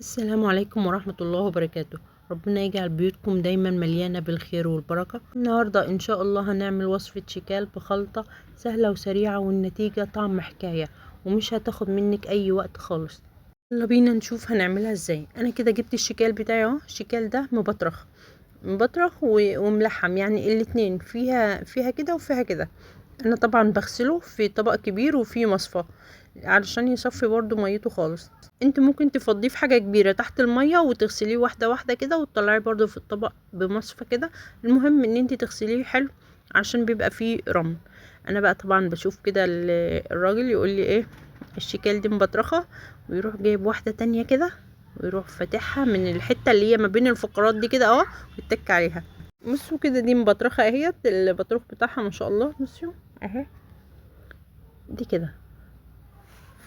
السلام عليكم ورحمة الله وبركاته. ربنا يجعل بيوتكم دايما مليانة بالخير والبركة. النهاردة ان شاء الله هنعمل وصفة شيكال بخلطة سهلة وسريعة، والنتيجة طعم حكاية ومش هتاخد منك اي وقت خالص. يلا بينا نشوف هنعملها ازاي. انا كده جبت الشيكال بتاعي اهو. الشيكال ده مبطرخ وملحم، يعني الاتنين فيها كده وفيها كده. انا طبعا بغسله في طبق كبير وفيه مصفى علشان يصفي برضو ميته خالص. انت ممكن تفضيه في حاجة كبيرة تحت المية وتغسليه واحدة واحدة كده وتطلعيه برضو في الطبق بمصفى كده. المهم ان انت تغسليه حلو عشان بيبقى فيه رمل. انا بقى طبعا بشوف كده الراجل يقول لي ايه الشيكال دي مبطرخة، ويروح جايب واحدة تانية كده ويروح فاتحها من الحتة اللي هي ما بين الفقرات دي كده اهو ويتك عليها. بصوا كده دي مبطرخة اهيت، البطروخ بتاعها ما شاء الله. بصوا اهي دي كده.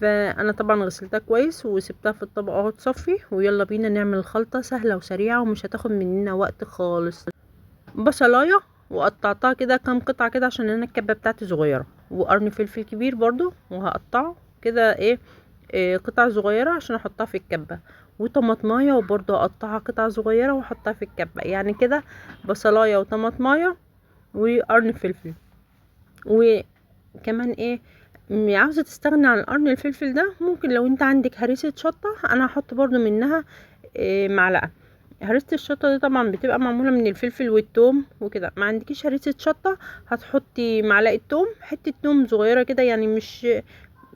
فانا طبعا غسلتها كويس وسبتها في الطبق اهو تصفي. ويلا بينا نعمل الخلطة سهلة وسريعة ومش هتاخد مننا وقت خالص. بصلاية وقطعتها كده كام قطعة كده عشان انا الكبة بتاعتي صغيرة، وقرن فلفل كبير برضو وهقطعه كده إيه قطع صغيرة عشان احطها في الكبة. وطماطمايه وبرضو اقطعها قطع صغيرة واحطها في الكبة، يعني كده بصلاية وطماطمايه وقرن فلفل. وكمان عاوزة تستغني عن قرن الفلفل ده، ممكن لو انت عندك هريسة شطة انا هحط برضو منها معلقة. هريسة الشطة دي طبعا بتبقى معمولة من الفلفل والثوم وكده. ما عندكيش هريسة شطة هتحطي معلقة ثوم، حتة ثوم صغيرة كده، يعني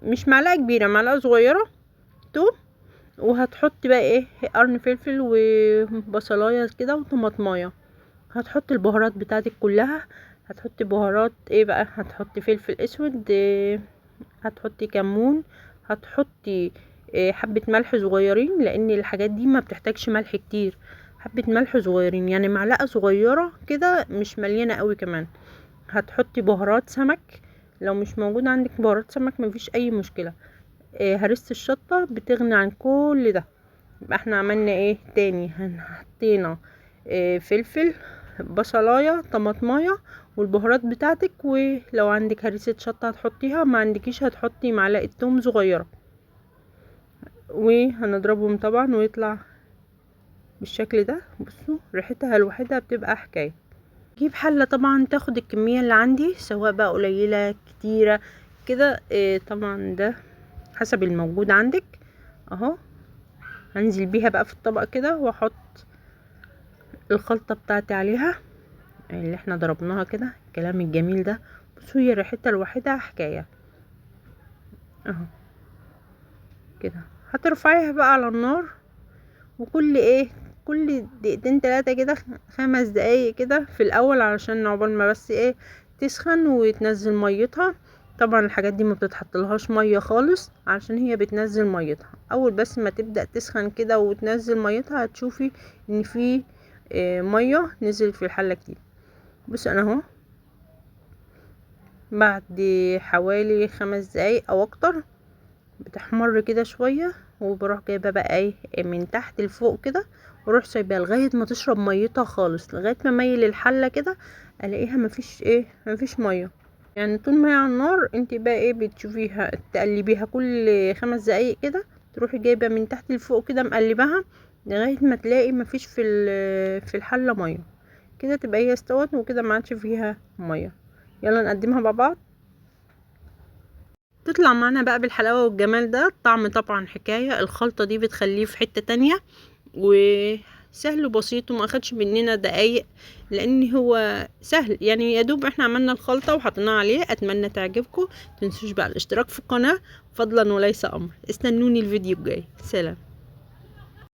مش معلقة كبيرة، معلقة صغيرة ثوم. وهتحطي بقى قرن فلفل وبصلاية كده وطماطمايه. هتحطي البهارات بتاعتك كلها. هتحطي بهارات بقى، هتحطي فلفل اسود، هتحطي كمون، هتحطي حبة ملح صغيرين لان الحاجات دي ما بتحتاجش ملح كتير. حبة ملح صغيرين يعني معلقة صغيرة كده، مش مليانة قوي كمان. هتحطي بهارات سمك، لو مش موجود عندك بهارات سمك مفيش اي مشكلة. هرسة الشطة بتغني عن كل ده. يبقى احنا عملنا تاني؟ حطينا فلفل، بصلاية، طماطمايه، والبهارات بتاعتك. ولو عندك هريسة شطة هتحطيها، ما عندكيش هتحطي معلقة توم صغيرة. وهنضربهم طبعا ويطلع بالشكل ده. بصوا ريحتها لوحدها بتبقى حكاية. جيب حلة طبعا تاخد الكمية اللي عندي، سواء بقى قليلة كتيرة كده طبعا ده حسب الموجود عندك اهو. هنزل بيها بقى في الطبق كده واحط الخلطة بتاعتي عليها اللي احنا ضربناها كده. الكلام الجميل ده. بصوا هي ريحتها لوحدها حكاية اهو كده. هترفعيها بقى على النار، وكل كل دقيقتين تلاتة كده، 5 دقايق كده في الاول علشان عقبال ما بس تسخن وتنزل ميتها. طبعا الحاجات دي ما بتتحطلهاش ميه خالص علشان هي بتنزل ميتها. اول بس ما تبدأ تسخن كده وتنزل ميتها هتشوفي ان في ميه نزلت في الحلة كتير. بص انا اهو بعد حوالي 5 دقايق او اكتر بتحمر كده شوية، وبروح جايبه بقى من تحت لفوق كده، واروح سايباها لغايه ما تشرب ميتها خالص، لغايه ما اميل الحله كده الاقيها مفيش ميه. يعني طول ما هي على النار انت بقى بتشوفيها تقلبيها كل 5 دقايق كده. تروحي جايبه من تحت لفوق كده مقلباها لغايه ما تلاقي مفيش في الحله ميه كده. تبقى هي استوت وكده ما عادش فيها ميه. يلا نقدمها مع بعض. تطلع معانا بقى بالحلاوة والجمال ده. الطعم طبعا حكاية. الخلطة دي بتخليه في حتة تانية، وسهل وبسيط وما اخدش مننا دقايق، لان هو سهل. يعني يا دوب احنا عملنا الخلطة وحطيناها عليه. اتمنى تعجبكم. متنسوش بقى الاشتراك في القناة فضلا وليس امر. استنوني الفيديو الجاي. سلام.